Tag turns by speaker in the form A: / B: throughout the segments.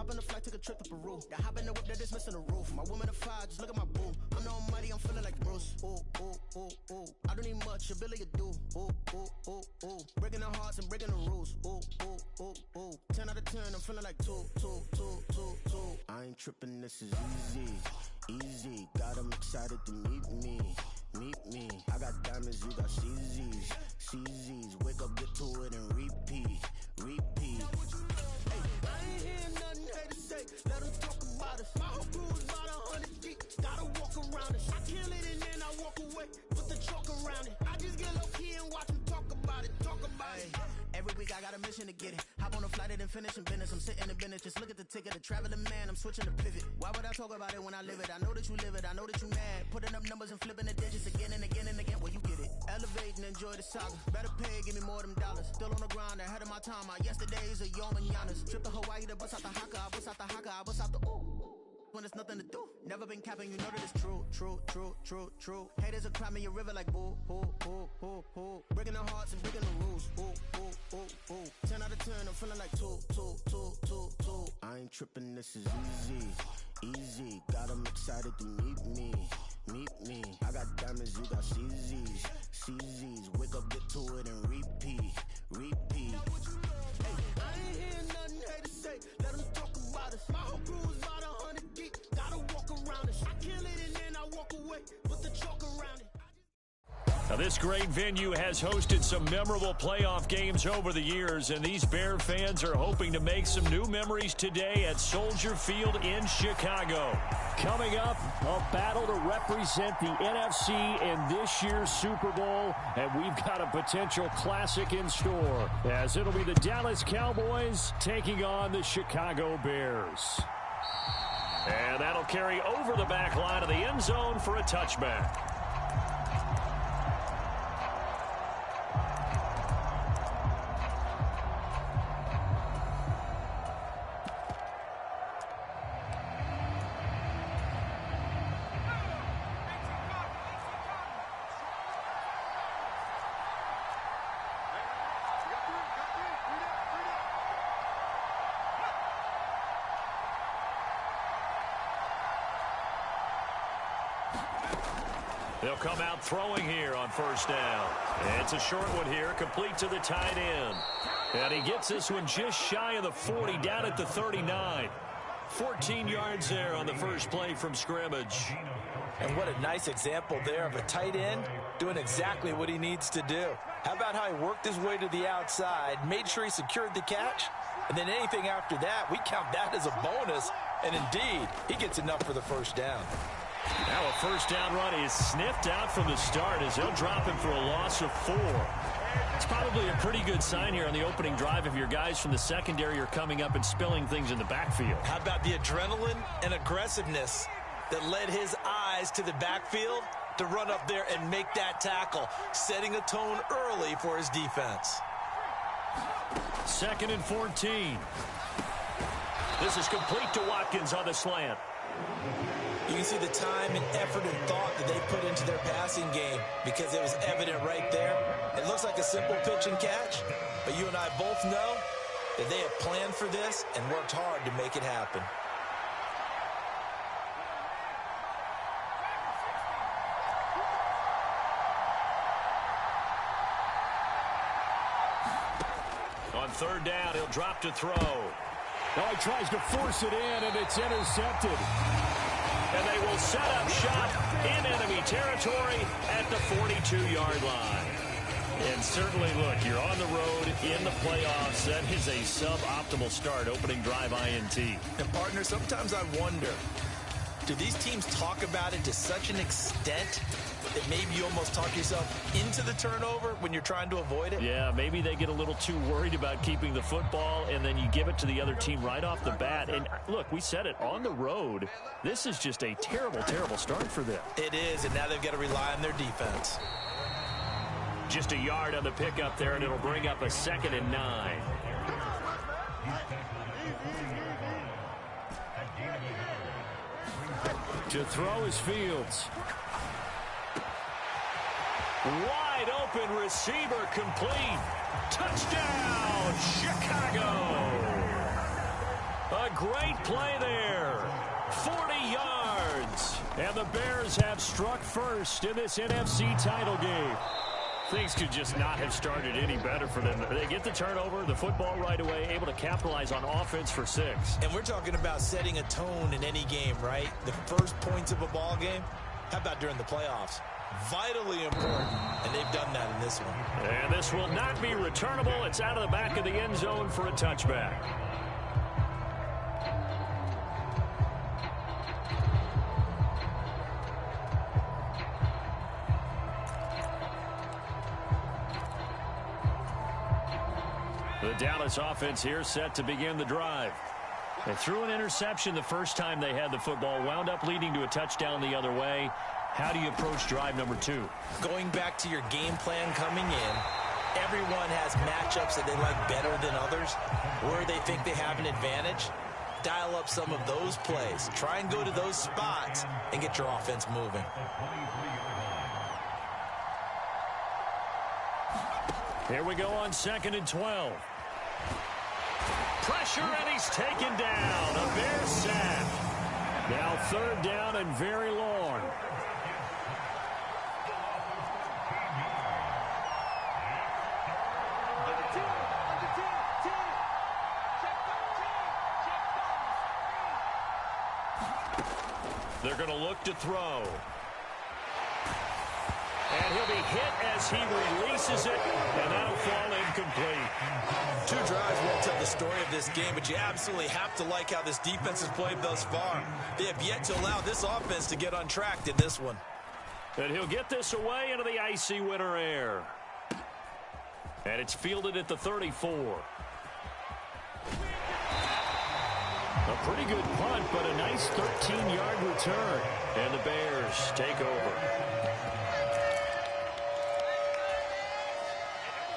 A: Hop on the flight, took a trip to Peru. Got hop in the whip, that is missing the roof. My woman a fire, just look at my boo. I'm the almighty, I'm feeling like Bruce. Ooh, ooh, ooh, ooh. I don't need much, ability to do. Ooh, ooh, ooh, ooh. Breaking the hearts and breaking the rules. Ooh, ooh, ooh, ooh. 10 out of 10, I'm feeling like 2. I ain't tripping, this is easy. God, I'm excited to meet me. I got diamonds, you got CZs. Wake up, get to it, and repeat. Hey, I ain't hearing nothing hate to say. Let them talk about us. My whole crew is about 100 deep. Gotta walk around it. I kill it and then I walk away. Put the chalk around it. I just get low key and watch them talk about it. Every week I got a mission to get it. Hop on a flight and then finish in business. I'm sitting in business. Just look at the ticket. The traveling man. I'm switching to pivot. Why would I talk about it when I live it? I know that you live it. I know that you mad. Putting up numbers and flipping the digits again and again and again. Well, you get it. Elevate and enjoy the saga. Better pay, give me more them dollars. Still on the grind, ahead of my time. My yesterdays are your mananas. Trip to Hawaii to bust out the haka. I bust out the haka. I bust out the ooh. When there's nothing to do. Never been capping, you know that it's true. Haters will cry me a river like boo. Breaking the hearts and breaking the rules. Ooh. 10 out of 10, I'm feeling like 2. I ain't tripping, this is easy. God, I'm excited to meet me. I got diamonds, you got CZs. Wake up, get to it, and repeat. Hey, I ain't hearing nothing hate to say. Let them talk about us. My whole crew is about 100 deep. Gotta walk around it. I kill it and then I walk away. Put the chalk around it.
B: Now, this great venue has hosted some memorable playoff games over the years, and these Bear fans are hoping to make some new memories today at Soldier Field in Chicago. Coming up, a battle to represent the NFC in this year's Super Bowl, and we've got a potential classic in store, as it'll be the Dallas Cowboys taking on the Chicago Bears. And that'll carry over the back line of the end zone for a touchback. They'll come out throwing here on first down. It's a short one here, complete to the tight end. And he gets this one just shy of the 40, down at the 39. 14 yards there on the first play from scrimmage.
C: And what a nice example there of a tight end doing exactly what he needs to do. How about how he worked his way to the outside, made sure he secured the catch, and then anything after that, we count that as a bonus. And indeed, he gets enough for the first down.
B: Now a first down run is sniffed out from the start as they'll drop him for a loss of 4. It's probably a pretty good sign here on the opening drive if your guys from the secondary are coming up and spilling things in the backfield.
C: How about the adrenaline and aggressiveness that led his eyes to the backfield to run up there and make that tackle, setting a tone early for his defense.
B: 2nd and 14. This is complete to Watkins on the slant.
C: You can see the time and effort and thought that they put into their passing game because it was evident right there. It looks like a simple pitch and catch, but you and I both know that they have planned for this and worked hard to make it happen.
B: On third down, he'll drop to throw.
D: Oh, he tries to force it in, and it's intercepted.
B: And they will set up shop in enemy territory at the 42-yard line. And certainly, look, you're on the road in the playoffs. That is a suboptimal start, opening drive INT.
C: And, partner, sometimes I wonder, do these teams talk about it to such an extent that maybe you almost talk yourself into the turnover when you're trying to avoid it?
B: Yeah, maybe they get a little too worried about keeping the football, and then you give it to the other team right off the bat. And, look, we said it, on the road, this is just a terrible, terrible start for them.
C: It is, and now they've got to rely on their defense.
B: Just a yard on the pickup there, and it'll bring up a 2nd and 9.
D: To throw is Fields.
B: Wide open receiver complete. Touchdown, Chicago. A great play there. 40 yards. And the Bears have struck first in this NFC title game. Things could just not have started any better for them. They get the turnover, the football right away, able to capitalize on offense for 6.
C: And we're talking about setting a tone in any game, right? The first points of a ball game. How about during the playoffs? Vitally important, and they've done that in this one.
B: And this will not be returnable. It's out of the back of the end zone for a touchback. The Dallas offense here set to begin the drive. They threw an interception the first time they had the football, wound up leading to a touchdown the other way. How do you approach drive number 2?
C: Going back to your game plan coming in, everyone has matchups that they like better than others, where they think they have an advantage. Dial up some of those plays. Try and go to those spots and get your offense moving.
B: Here we go on 2nd and 12. Pressure, and he's taken down. A Bears sack. Now 3rd down and very long. They're going to look to throw. And he'll be hit as he releases it, and that'll fall incomplete.
C: 2 drives won't tell the story of this game, but you absolutely have to like how this defense has played thus far. They have yet to allow this offense to get untracked in this one.
B: And he'll get this away into the icy winter air. And it's fielded at the 34. A pretty good punt, but a nice 13-yard return. And the Bears take over.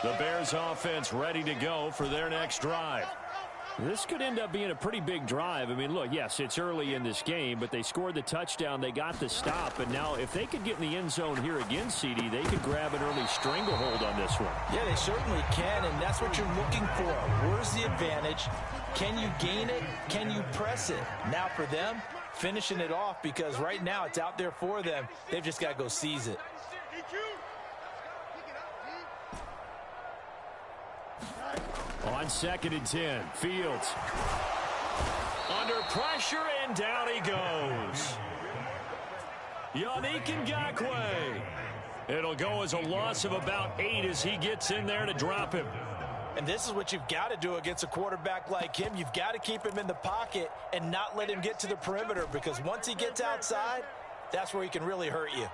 B: The Bears offense ready to go for their next drive. This could end up being a pretty big drive. I mean, look, yes, it's early in this game, but they scored the touchdown. They got the stop. And now if they could get in the end zone here again, CD, they could grab an early stranglehold on this one.
C: Yeah, they certainly can, and that's what you're looking for. Where's the advantage? Can you gain it? Can you press it? Now for them, finishing it off, because right now it's out there for them. They've just got to go seize it.
B: On 2nd and 10, Fields. Under pressure, and down he goes. Yannick Ngakoue. It'll go as a loss of about 8 as he gets in there to drop him.
C: And this is what you've got to do against a quarterback like him. You've got to keep him in the pocket and not let him get to the perimeter, because once he gets outside, that's where he can really hurt you.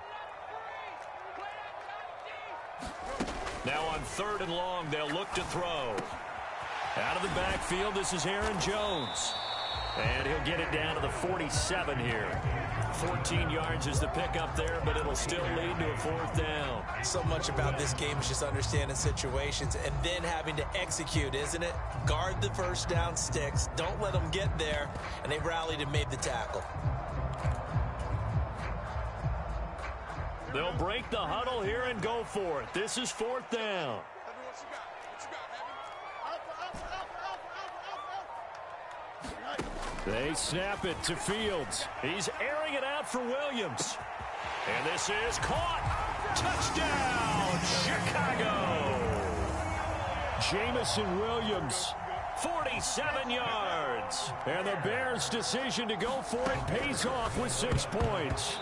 B: Now on 3rd and long, they'll look to throw. Out of the backfield, this is Aaron Jones. And he'll get it down to the 47 here. 14 yards is the pickup there, but it'll still lead to a 4th down.
C: So much about this game is just understanding situations and then having to execute, isn't it? Guard the first down sticks. Don't let them get there. And they rallied and made the tackle.
B: They'll break the huddle here and go for it. This is 4th down. They snap it to Fields. He's airing it out for Williams. And this is caught. Touchdown, Chicago. Jamison Williams, 47 yards. And the Bears' decision to go for it pays off with 6 points.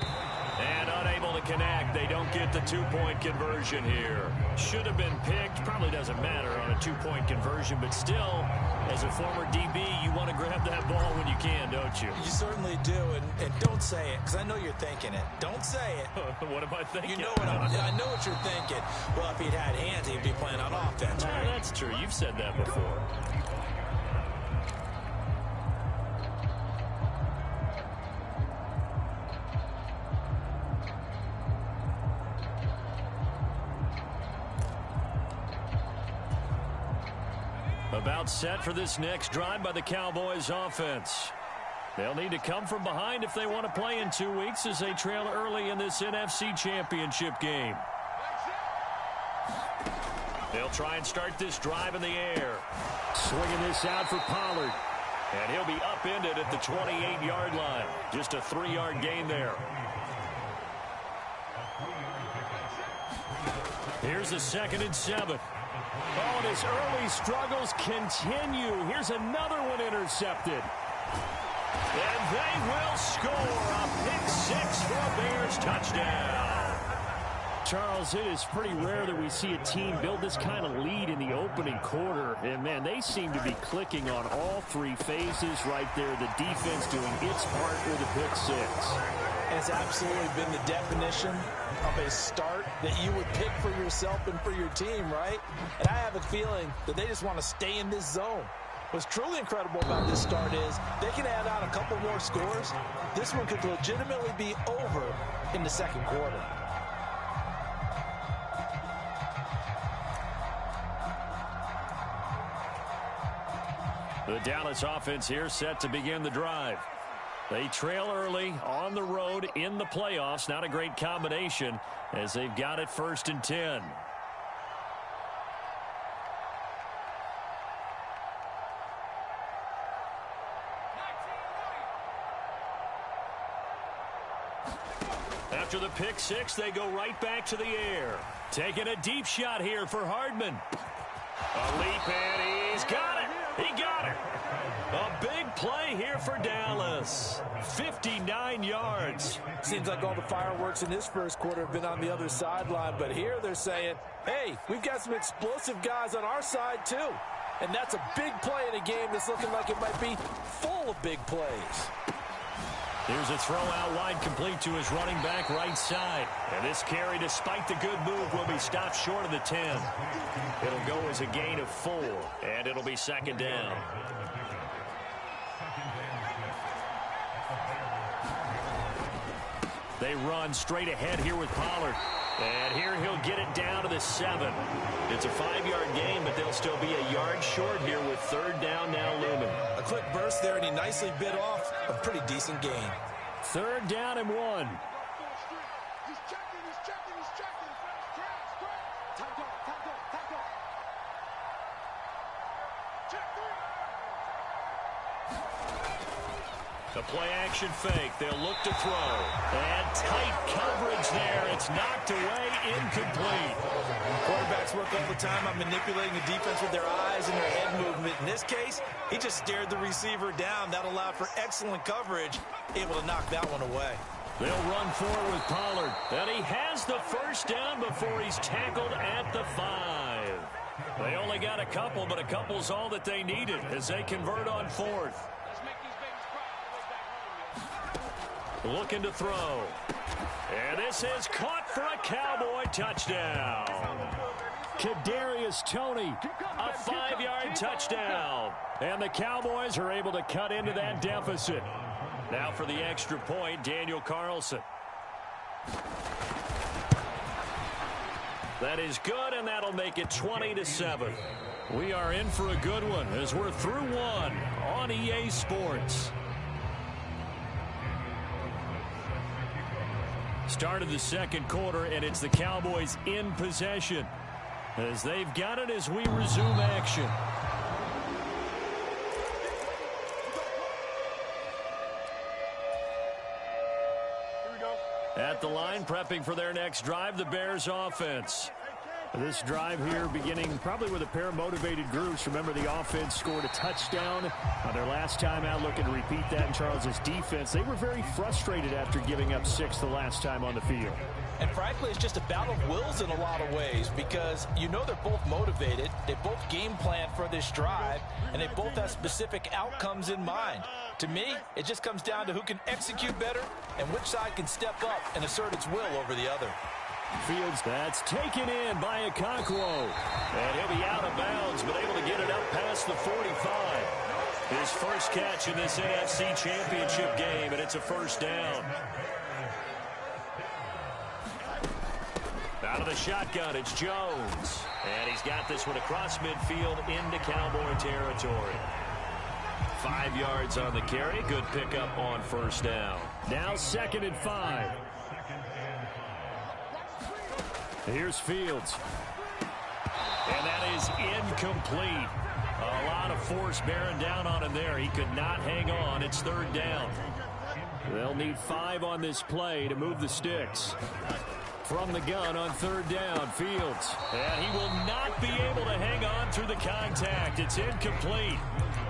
B: And unable to connect. They don't get the 2-point conversion here. Should have been picked. Probably doesn't matter on a 2-point conversion, but still, as a former DB, you want to grab that ball when you can, don't you?
C: You certainly do, and don't say it, because I know you're thinking it. Don't say it.
B: What am I thinking?
C: You know what I know what you're thinking. Well, if he'd had hands, he'd be playing on offense, right?
B: That's true. You've said that before. About set for this next drive by the Cowboys offense. They'll need to come from behind if they want to play in 2 weeks as they trail early in this NFC Championship game. They'll try and start this drive in the air. Swinging this out for Pollard. And he'll be upended at the 28-yard line. Just a 3-yard gain there. Here's a 2nd and 7.
D: Oh, and his early struggles continue. Here's another one intercepted.
B: And they will score a pick-6 for a Bears touchdown.
D: Charles, it is pretty rare that we see a team build this kind of lead in the opening quarter. And, man, they seem to be clicking on all 3 phases right there. The defense doing its part with a pick-6.
C: It's absolutely been the definition of a start that you would pick for yourself and for your team, right? And I have a feeling that they just want to stay in this zone. What's truly incredible about this start is they can add on a couple more scores. This one could legitimately be over in the second quarter.
B: The Dallas offense here set to begin the drive. They trail early on the road in the playoffs. Not a great combination as they've got it 1st and 10. After the pick-6, they go right back to the air. Taking a deep shot here for Hardman. A leap, and he's got it. He got it. A big play here for Dallas. 59 yards.
C: Seems like all the fireworks in this first quarter have been on the other sideline, but here they're saying, hey, we've got some explosive guys on our side too. And that's a big play in a game that's looking like it might be full of big plays.
B: Here's a throw out wide, complete to his running back right side. And this carry, despite the good move, will be stopped short of the 10. It'll go as a gain of 4, and it'll be 2nd down. They run straight ahead here with Pollard. And here he'll get it down to the 7. It's a 5-yard gain, but they'll still be a yard short here with 3rd down now looming.
C: A quick burst there, and he nicely bit off a pretty decent gain.
B: 3rd down and 1. The play-action fake. They'll look to throw. And tight coverage there. It's knocked away, incomplete.
C: Quarterbacks work all the time on manipulating the defense with their eyes and their head movement. In this case, he just stared the receiver down. That allowed for excellent coverage, able to knock that one away.
B: They'll run forward with Pollard. And he has the 1st down before he's tackled at the 5. They only got a couple, but a couple's all that they needed as they convert on 4th. Looking to throw. And this is caught for a Cowboy touchdown.
D: Kadarius Toney.
B: A 5-yard touchdown. And the Cowboys are able to cut into that deficit. Now for the extra point, Daniel Carlson. That is good, and that'll make it 20-7. We are in for a good one as we're through 1 on EA Sports. Start of the second quarter, and it's the Cowboys in possession as they've got it as we resume action. At the line, prepping for their next drive, the Bears offense.
D: This drive here beginning probably with a pair of motivated groups. Remember, the offense scored a touchdown on their last time out, looking to repeat that in Charles's defense. They were very frustrated after giving up 6 the last time on the field.
C: And frankly, it's just a battle of wills in a lot of ways because you know they're both motivated. They both game plan for this drive, and they both have specific outcomes in mind. To me, it just comes down to who can execute better and which side can step up and assert its will over the other.
B: Fields, that's taken in by Okonkwo. And he'll be out of bounds, but able to get it up past the 45. His first catch in this NFC Championship game, and it's a 1st down. Out of the shotgun, it's Jones. And he's got this one across midfield into Cowboy territory. 5 yards on the carry. Good pickup on 1st down.
D: Now 2nd and 5. Here's Fields.
B: And that is incomplete. A lot lot of force bearing down on him there. He could not hang on. It's third down.
D: They'll need 5 on this play to move the sticks. From the gun on third down, Fields.
B: And he will not be able to hang on through the contact. It's incomplete.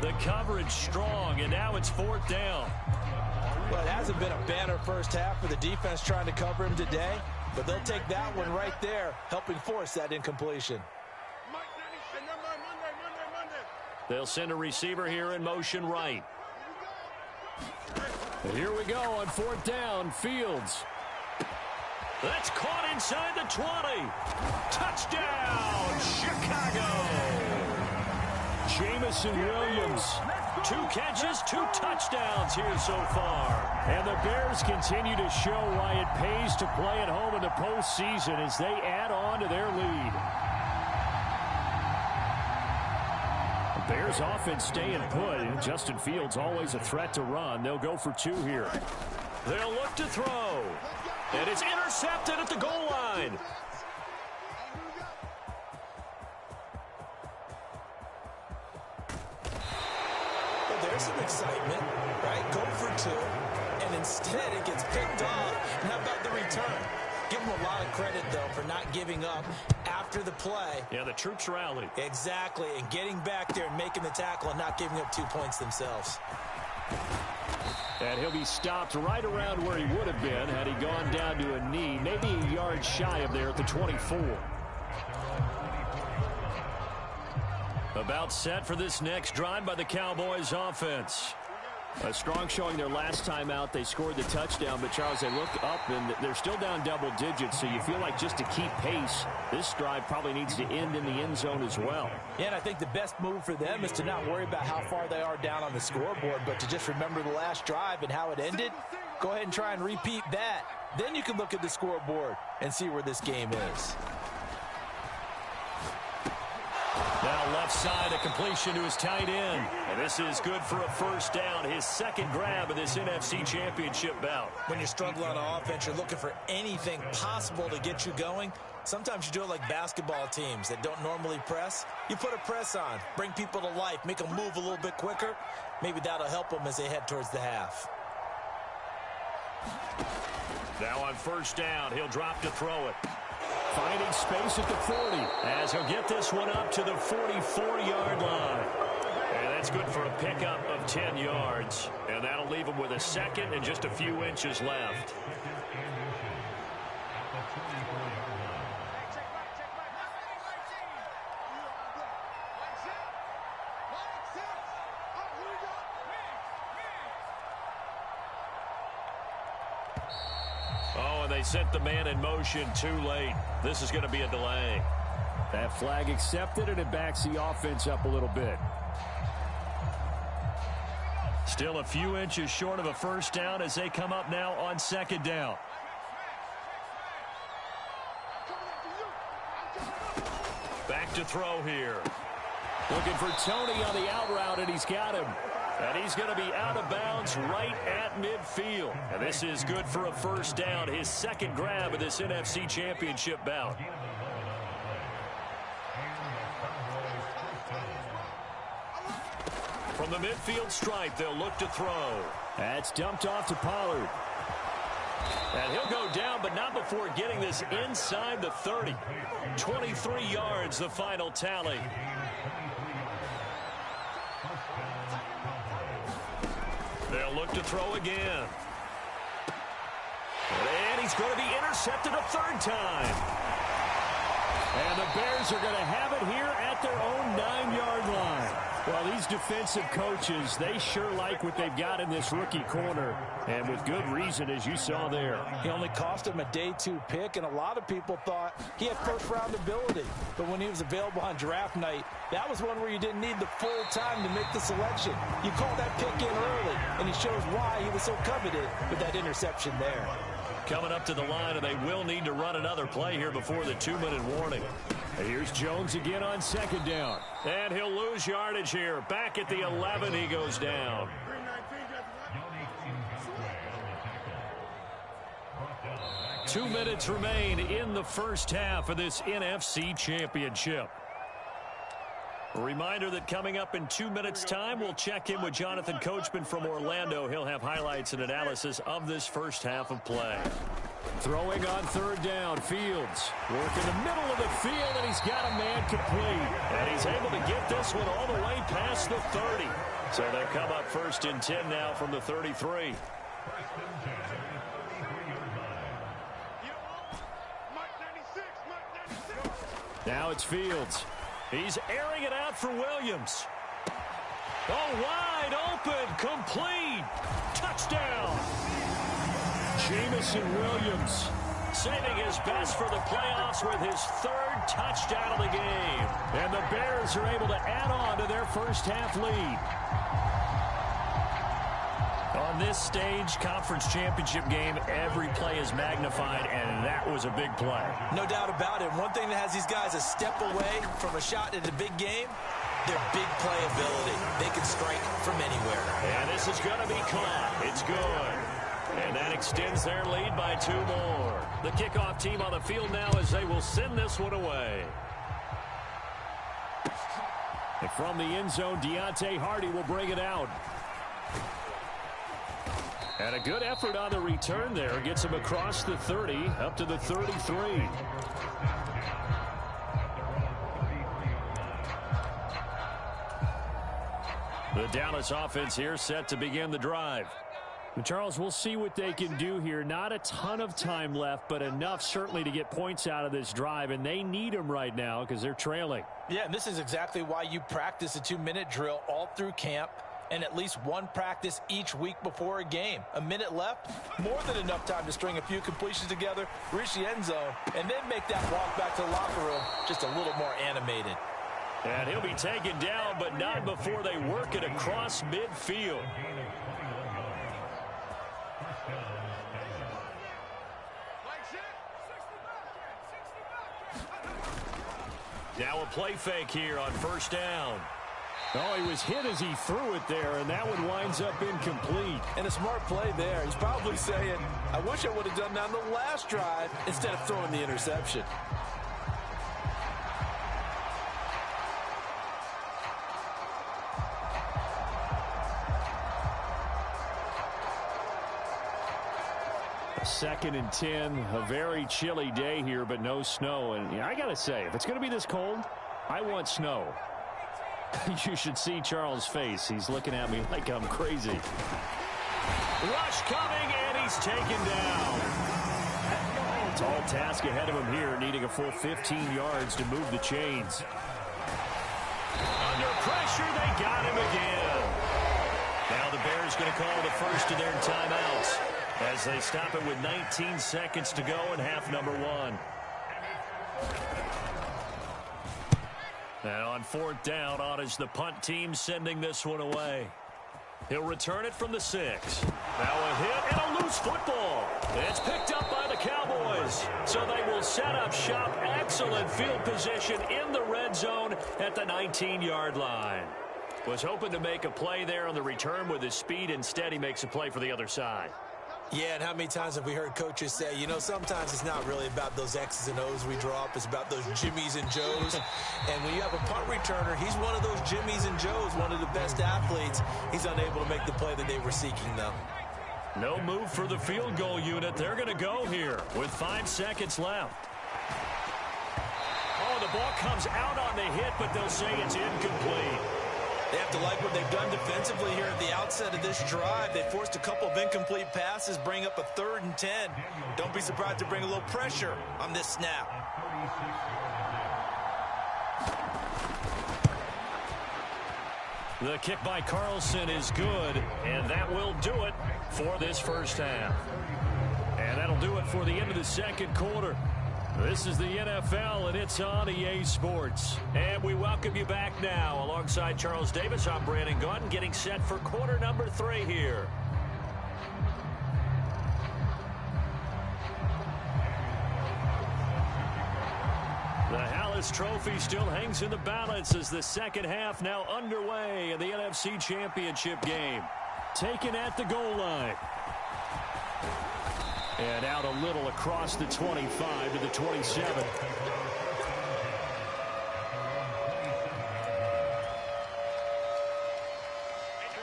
B: The coverage strong, and now it's fourth down.
C: Well, it hasn't been a banner first half for the defense trying to cover him today, but they'll take that one right there, helping force that incompletion.
B: They'll send a receiver here in motion right.
D: And here we go on fourth down, Fields.
B: That's caught inside the 20. Touchdown, Chicago.
D: Jamison Williams.
B: 2 catches, 2 touchdowns here so far.
D: And the Bears continue to show why it pays to play at home in the postseason as they add on to their lead. The Bears offense staying put, and Justin Fields always a threat to run. They'll go for 2 here.
B: They'll look to throw. And it's intercepted at the goal line.
C: Well, there's some excitement, right? Go for 2, and instead it gets picked off. And how about the return? Give them a lot of credit, though, for not giving up after the play.
B: Yeah, the troops rallied.
C: Exactly, and getting back there and making the tackle and not giving up 2 points themselves.
D: And he'll be stopped right around where he would have been had he gone down to a knee, maybe a yard shy of there at the 24.
B: About set for this next drive by the Cowboys offense.
D: A strong showing their last time out. They scored the touchdown, but Charles, they look up and they're still down double digits, so you feel like just to keep pace, this drive probably needs to end in the end zone as well.
C: Yeah, and I think the best move for them is to not worry about how far they are down on the scoreboard, but to just remember the last drive and how it ended. Go ahead and try and repeat that. Then you can look at the scoreboard and see where this game is.
B: Now left side, a completion to his tight end. And this is good for a first down. His second grab of this NFC Championship bout.
C: When you're struggling on offense, you're looking for anything possible to get you going. Sometimes you do it like basketball teams that don't normally press. You put a press on, bring people to life, make them move a little bit quicker. Maybe that'll help them as they head towards the half.
B: Now on first down, he'll drop to throw it.
D: Finding space at the 40.
B: As he'll get this one up to the 44-yard line. And that's good for a pickup of 10 yards. And that'll leave him with a second and just a few inches left. Oh, and they sent the man in motion too late. This is going to be a delay.
D: That flag accepted, and it backs the offense up a little bit.
B: Still a few inches short of a first down as they come up now on second down. Back to throw here.
D: Looking for Tony on the out route, and he's got him.
B: And he's going to be out of bounds right at midfield. And this is good for a first down. His second grab of this NFC Championship bout. From the midfield stripe, they'll look to throw.
D: That's dumped off to Pollard.
B: And he'll go down, but not before getting this inside the 30. 23 yards, the final tally. They'll look to throw again. And he's going to be intercepted a third time.
D: And the Bears are going to have it here at their own 9-yard line. Well, these defensive coaches, they sure like what they've got in this rookie corner. And with good reason, as you saw there.
C: He only cost him a day 2 pick, and a lot of people thought he had first-round ability. But when he was available on draft night, that was one where you didn't need the full time to make the selection. You called that pick in early, and he shows why he was so coveted with that interception there.
B: Coming up to the line, and they will need to run another play here before the 2-minute warning.
D: And here's Jones again on second down.
B: And he'll lose yardage here. Back at the 11, he goes down. Two minutes remain in the first half of this NFC Championship. A reminder that coming up in 2 minutes' time, we'll check in with Jonathan Coachman from Orlando. He'll have highlights and analysis of this first half of play.
D: Throwing on third down, Fields. Work in the middle of the field, and he's got a man complete.
B: And he's able to get this one all the way past the 30. So they come up 1st and 10 now from the 33.
D: Now it's Fields.
B: He's airing it out for Williams. Oh, wide open, complete. Touchdown.
D: Jamison Williams
B: saving his best for the playoffs with his 3rd touchdown of the game.
D: And the Bears are able to add on to their first half lead.
B: On this stage, conference championship game, every play is magnified, and that was a big play.
C: No doubt about it. One thing that has these guys a step away from a shot in a big game, their big play ability. They can strike from anywhere.
B: And this is going to be caught. It's good. And that extends their lead by 2 more. The kickoff team on the field now as they will send this one away.
D: And from the end zone, Deontay Hardy will bring it out. And a good effort on the return there. Gets him across the 30, up to the 33.
B: The Dallas offense here set to begin the drive.
D: And Charles, we'll see what they can do here. Not a ton of time left, but enough certainly to get points out of this drive. And they need them right now because they're trailing.
C: Yeah, and this is exactly why you practice a 2-minute drill all through camp. And at least one practice each week before a game. A minute left, more than enough time to string a few completions together, reach the end zone, and then make that walk back to the locker room just a little more animated.
B: And he'll be taken down, but not before they work it across midfield. Now a play fake here on 1st down.
D: Oh, he was hit as he threw it there, and that one winds up incomplete.
C: And a smart play there. He's probably saying, I wish I would have done that on the last drive instead of throwing the interception.
D: A 2nd and 10, a very chilly day here, but no snow. And I got to say, if it's going to be this cold, I want snow. You should see Charles' face. He's looking at me like I'm crazy.
B: Rush coming, and he's taken down.
D: Tall task ahead of him here, needing a full 15 yards to move the chains.
B: Under pressure, they got him again. Now the Bears going to call the first of their timeouts as they stop it with 19 seconds to go in half number 1. And on 4th down, on is the punt team sending this one away. He'll return it from the 6. Now a hit and a loose football. It's picked up by the Cowboys. So they will set up shop. Excellent field position in the red zone at the 19-yard line. Was hoping to make a play there on the return with his speed. Instead, he makes a play for the other side.
C: Yeah, and how many times have we heard coaches say, you know, sometimes it's not really about those X's and O's we draw up. It's about those Jimmies and Joes. And when you have a punt returner, he's one of those Jimmies and Joes, one of the best athletes. He's unable to make the play that they were seeking, though.
B: No move for the field goal unit. They're going to go here with 5 seconds left. Oh, the ball comes out on the hit, but they'll say it's incomplete.
C: They have to like what they've done defensively here at the outset of this drive. They forced a couple of incomplete passes, bring up a 3rd and 10. Don't be surprised to bring a little pressure on this snap.
B: The kick by Carlson is good, and that will do it for this first half. And that'll do it for the end of the second quarter. This is the NFL, and it's on EA Sports. And we welcome you back now. Alongside Charles Davis, I'm Brandon Gaudin, getting set for quarter number 3 here. The Hallis Trophy still hangs in the balance as the second half now underway in the NFC Championship game. Taken at the goal line. And out a little across the 25 to the 27.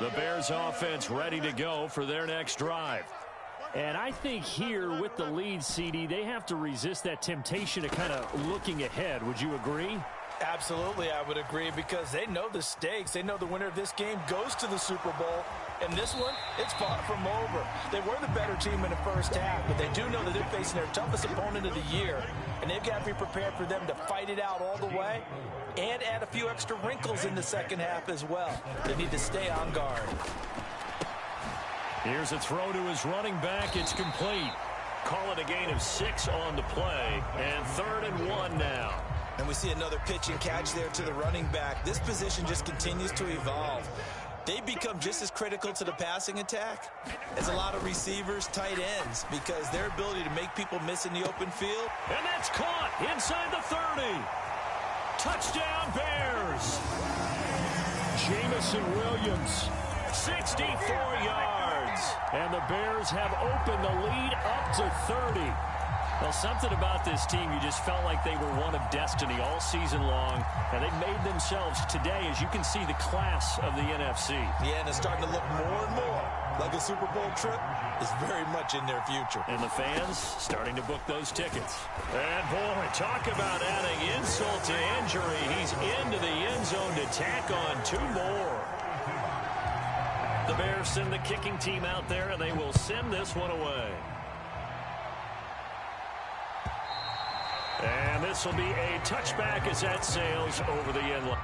B: The Bears offense ready to go for their next drive.
D: And I think here with the lead, CD, they have to resist that temptation to kind of looking ahead. Would you agree?
C: Absolutely, I would agree, because they know the stakes. They know the winner of this game goes to the Super Bowl. And this one, it's far from over. They were the better team in the first half, but they do know that they're facing their toughest opponent of the year. And they've got to be prepared for them to fight it out all the way and add a few extra wrinkles in the second half as well. They need to stay on guard.
B: Here's a throw to his running back. It's complete. Call it a gain of 6 on the play. And 3rd and 1 now.
C: And we see another pitch and catch there to the running back. This position just continues to evolve. They become just as critical to the passing attack as a lot of receivers, tight ends, because their ability to make people miss in the open field.
B: And that's caught inside the 30. Touchdown, Bears.
D: Jamison Williams.
B: 64 yards.
D: And the Bears have opened the lead up to 30.
B: Well, something about this team, you just felt like they were one of destiny all season long, and they made themselves today, as you can see, the class of the NFC.
C: Yeah, and it's starting to look more and more like a Super Bowl trip is very much in their future.
B: And the fans starting to book those tickets. And, boy, talk about adding insult to injury. He's into the end zone to tack on 2 more. The Bears send the kicking team out there, and they will send this one away. And this will be a touchback as that sails over the end line.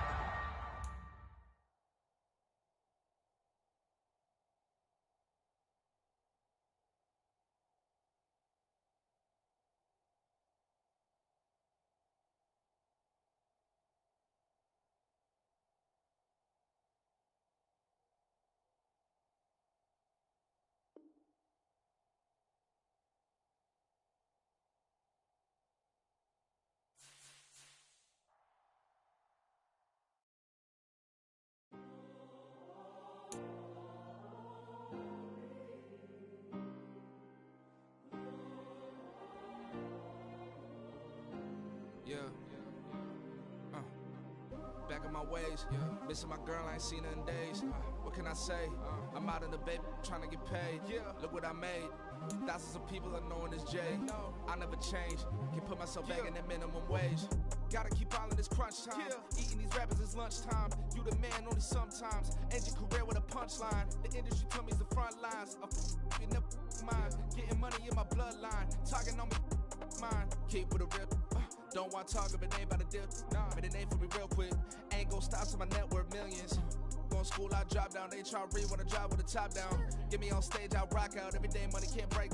E: Back in my ways, missing my girl, I ain't seen her in days. What can I say? I'm out in the baby, trying to get paid. Look what I made. Thousands of people are knowing this Jay. I never change. Can put myself back in that minimum wage. Gotta keep all in this crunch time. Eating these rappers is lunchtime. You the man only sometimes. End your career with a punchline. The industry told me it's the front lines. You never mind. Getting money in my bloodline. Talking on me, mine. Keep with a real. Don't want to talk if it ain't about a deal. Made a name for me real quick. Ain't gon' stop till my net worth millions. Going school, I drop down. They try to read when I drive with the top down. Get me on stage, I rock out. Every day money can't break.